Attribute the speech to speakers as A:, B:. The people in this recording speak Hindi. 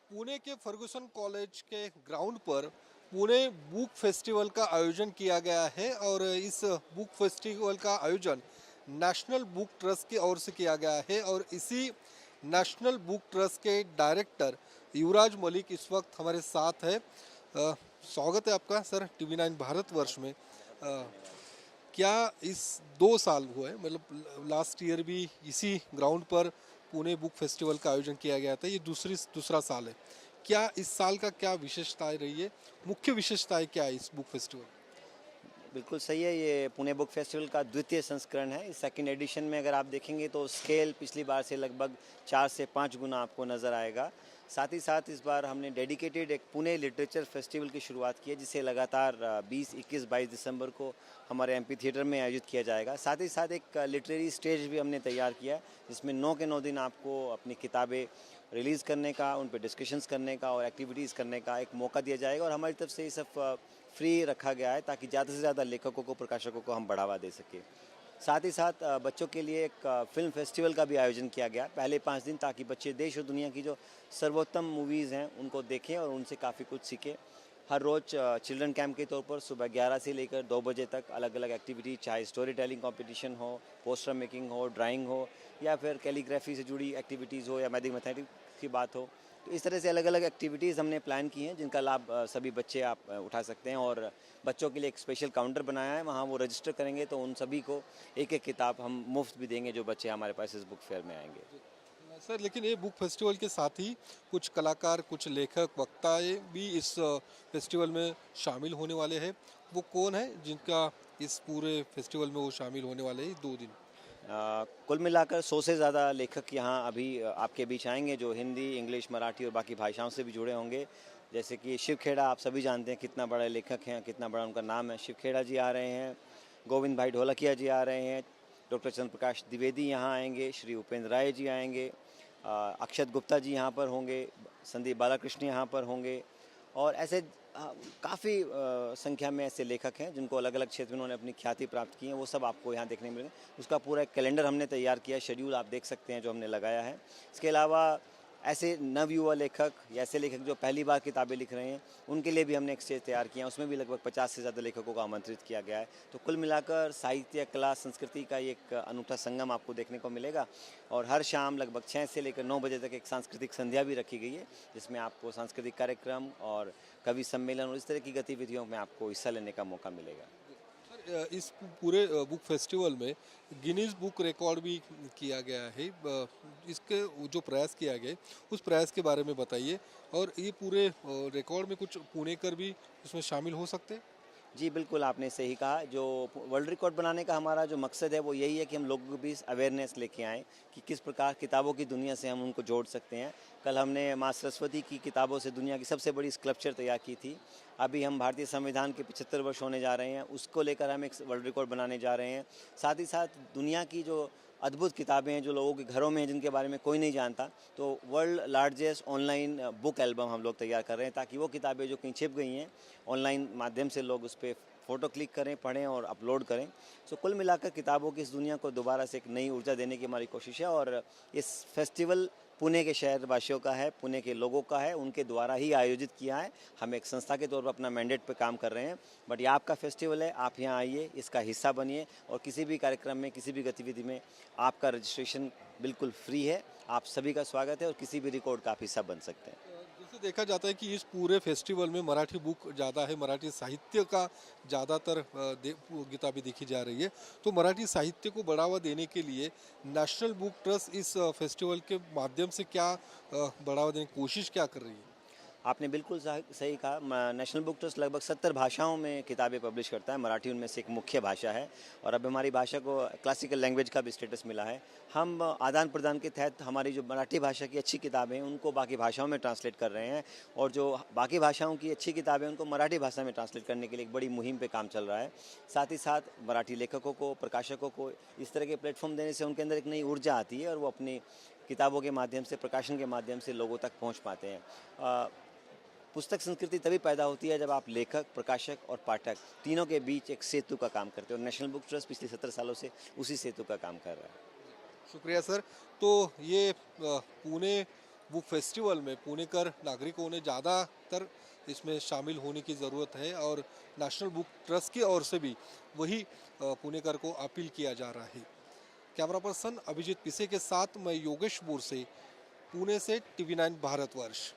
A: पुणे के फर्गुसन कॉलेज के ग्राउंड पर पुणे बुक फेस्टिवल का आयोजन किया गया है और इस बुक फेस्टिवल का आयोजन नेशनल बुक ट्रस्ट की ओर से किया गया है और इसी नेशनल बुक ट्रस्ट के डायरेक्टर युवराज मलिक इस वक्त हमारे साथ है। स्वागत है आपका सर TV9 भारतवर्ष में। क्या इस 2 साल हुए मतलब लास्ट ईयर भी इसी ग्राउंड पर पुणे बुक फेस्टिवल का आयोजन किया गया था, ये दूसरा साल है। क्या इस साल का क्या विशेषताएं रही है, मुख्य विशेषताएं क्या है इस बुक फेस्टिवल?
B: बिल्कुल सही है। ये पुणे बुक फेस्टिवल का द्वितीय संस्करण है। इस सेकंड एडिशन में अगर आप देखेंगे तो स्केल पिछली बार से लगभग 4 से 5 गुना आपको नज़र आएगा। साथ ही साथ इस बार हमने डेडिकेटेड एक पुणे लिटरेचर फेस्टिवल की शुरुआत की है, जिसे लगातार 20, 21, 22 दिसंबर को हमारे एमपी थिएटर में आयोजित किया जाएगा। साथ ही साथ एक लिटरेरी स्टेज भी हमने तैयार किया है, जिसमें 9 के 9 दिन आपको अपनी किताबें रिलीज़ करने का, उन पर डिस्कशंस करने का और एक्टिविटीज़ करने का एक मौका दिया जाएगा। और हमारी तरफ से ये सब फ्री रखा गया है ताकि ज़्यादा से ज़्यादा लेखकों को, प्रकाशकों को हम बढ़ावा दे सकें। साथ ही साथ बच्चों के लिए एक फिल्म फेस्टिवल का भी आयोजन किया गया पहले 5 दिन, ताकि बच्चे देश और दुनिया की जो सर्वोत्तम मूवीज़ हैं उनको देखें और उनसे काफ़ी कुछ सीखें। हर रोज़ चिल्ड्रन कैंप के तौर पर सुबह 11 से लेकर 2 बजे तक अलग अलग एक्टिविटी, चाहे स्टोरी टेलिंग कॉम्पिटिशन हो, पोस्टर मेकिंग हो, ड्राइंग हो, या फिर कैलीग्राफी से जुड़ी एक्टिविटीज़ हो, या मैथमेटिक्स की बात हो, तो इस तरह से अलग अलग एक्टिविटीज़ हमने प्लान की हैं, जिनका लाभ सभी बच्चे आप उठा सकते हैं। और बच्चों के लिए एक स्पेशल काउंटर बनाया है, वहाँ वो रजिस्टर करेंगे तो उन सभी को एक एक किताब हम मुफ्त भी देंगे, जो बच्चे हमारे पास इस बुक फेयर में आएंगे।
A: सर लेकिन ये बुक फेस्टिवल के साथ ही कुछ कलाकार, कुछ लेखक, वक्ताएं भी इस फेस्टिवल में शामिल होने वाले हैं। वो कौन है जिनका इस पूरे फेस्टिवल में वो शामिल होने वाले हैं 2 दिन?
B: कुल मिलाकर 100 से ज़्यादा लेखक यहाँ अभी आपके बीच आएंगे, जो हिंदी, इंग्लिश, मराठी और बाकी भाषाओं से भी जुड़े होंगे। जैसे कि शिव खेड़ा, आप सभी जानते हैं कितना बड़ा लेखक हैं, कितना बड़ा उनका नाम है। शिव खेड़ा जी आ रहे हैं, गोविंद भाई ढोलकिया जी आ रहे हैं, डॉक्टर चंद्र प्रकाश द्विवेदी यहाँ आएंगे, श्री उपेंद्र राय जी आएंगे, अक्षत गुप्ता जी यहाँ पर होंगे, संदीप बालाकृष्ण यहाँ पर होंगे। और ऐसे काफ़ी संख्या में ऐसे लेखक हैं जिनको अलग अलग क्षेत्र में उन्होंने अपनी ख्याति प्राप्त की है, वो सब आपको यहाँ देखने मिलेंगे। उसका पूरा एक कैलेंडर हमने तैयार किया, शेड्यूल आप देख सकते हैं जो हमने लगाया है। इसके अलावा ऐसे नवयुवा लेखक या ऐसे लेखक जो पहली बार किताबें लिख रहे हैं, उनके लिए भी हमने एक स्टेज तैयार किया, उसमें भी लगभग 50 से ज़्यादा लेखकों को आमंत्रित किया गया है। तो कुल मिलाकर साहित्य, कला, संस्कृति का एक अनूठा संगम आपको देखने को मिलेगा। और हर शाम लगभग 6 से लेकर 9 बजे तक एक सांस्कृतिक संध्या भी रखी गई है, जिसमें आपको सांस्कृतिक कार्यक्रम और कवि सम्मेलन और इस तरह की गतिविधियों में आपको हिस्सा लेने का मौका मिलेगा।
A: इस पूरे बुक फेस्टिवल में गिनीज बुक रिकॉर्ड भी किया गया है। इसके जो प्रयास किया गया उस प्रयास के बारे में बताइए। और ये पूरे रिकॉर्ड में कुछ पुणेकर भी इसमें शामिल हो सकते हैं?
B: जी बिल्कुल, आपने सही कहा। जो वर्ल्ड रिकॉर्ड बनाने का हमारा जो मकसद है वो यही है कि हम लोगों के बीच अवेयरनेस लेके आएँ कि किस प्रकार किताबों की दुनिया से हम उनको जोड़ सकते हैं। कल हमने माँ सरस्वती की किताबों से दुनिया की सबसे बड़ी स्कल्पचर तैयार की थी। अभी हम भारतीय संविधान के 75 वर्ष होने जा रहे हैं, उसको लेकर हम एक वर्ल्ड रिकॉर्ड बनाने जा रहे हैं। साथ ही साथ दुनिया की जो अद्भुत किताबें हैं जो लोगों के घरों में हैं, जिनके बारे में कोई नहीं जानता, तो world largest online book album हम लोग तैयार कर रहे हैं, ताकि वो किताबें जो कहीं छिप गई हैं, ऑनलाइन माध्यम से लोग उस पर फ़ोटो क्लिक करें, पढ़ें और अपलोड करें। सो कुल मिलाकर किताबों की इस दुनिया को दोबारा से एक नई ऊर्जा देने की हमारी कोशिश है। और इस फेस्टिवल पुणे के शहरवासियों का है, पुणे के लोगों का है, उनके द्वारा ही आयोजित किया है। हम एक संस्था के तौर पर अपना मैंडेट पे काम कर रहे हैं, बट ये आपका फेस्टिवल है, आप यहाँ आइए, इसका हिस्सा बनिए। और किसी भी कार्यक्रम में, किसी भी गतिविधि में आपका रजिस्ट्रेशन बिल्कुल फ्री है। आप सभी का स्वागत है और किसी भी रिकॉर्ड का आप हिस्सा बन सकते हैं।
A: जैसे देखा जाता है कि इस पूरे फेस्टिवल में मराठी बुक ज़्यादा है, मराठी साहित्य का ज़्यादातर किताबें देखी जा रही है। तो मराठी साहित्य को बढ़ावा देने के लिए नेशनल बुक ट्रस्ट इस फेस्टिवल के माध्यम से क्या बढ़ावा देने की कोशिश क्या कर रही है?
B: आपने बिल्कुल सही कहा। नेशनल बुक ट्रस्ट लगभग 70 भाषाओं में किताबें पब्लिश करता है, मराठी उनमें से एक मुख्य भाषा है। और अब हमारी भाषा को क्लासिकल लैंग्वेज का भी स्टेटस मिला है। हम आदान प्रदान के तहत हमारी जो मराठी भाषा की अच्छी किताबें हैं उनको बाकी भाषाओं में ट्रांसलेट कर रहे हैं, और जो बाकी भाषाओं की अच्छी किताबें हैं उनको मराठी भाषा में ट्रांसलेट करने के लिए एक बड़ी मुहिम पर काम चल रहा है। साथ ही साथ मराठी लेखकों को, प्रकाशकों को इस तरह के प्लेटफॉर्म देने से उनके अंदर एक नई ऊर्जा आती है और वो अपनी किताबों के माध्यम से, प्रकाशन के माध्यम से लोगों तक पहुँच पाते हैं। पुस्तक संस्कृति तभी पैदा होती है जब आप लेखक, प्रकाशक और पाठक तीनों के बीच एक सेतु का काम करते हैं, और नेशनल बुक ट्रस्ट पिछले 17 सालों से उसी सेतु का काम कर रहा है।
A: शुक्रिया सर। तो ये पुणे बुक फेस्टिवल में पुणेकर नागरिकों ने ज़्यादातर इसमें शामिल होने की ज़रूरत है और नेशनल बुक ट्रस्ट की ओर से भी वही पुणेकर को अपील किया जा रहा है। कैमरा पर्सन अभिजीत पिसे के साथ मैं योगेश बोरसे, पुणे से TV9 भारतवर्ष।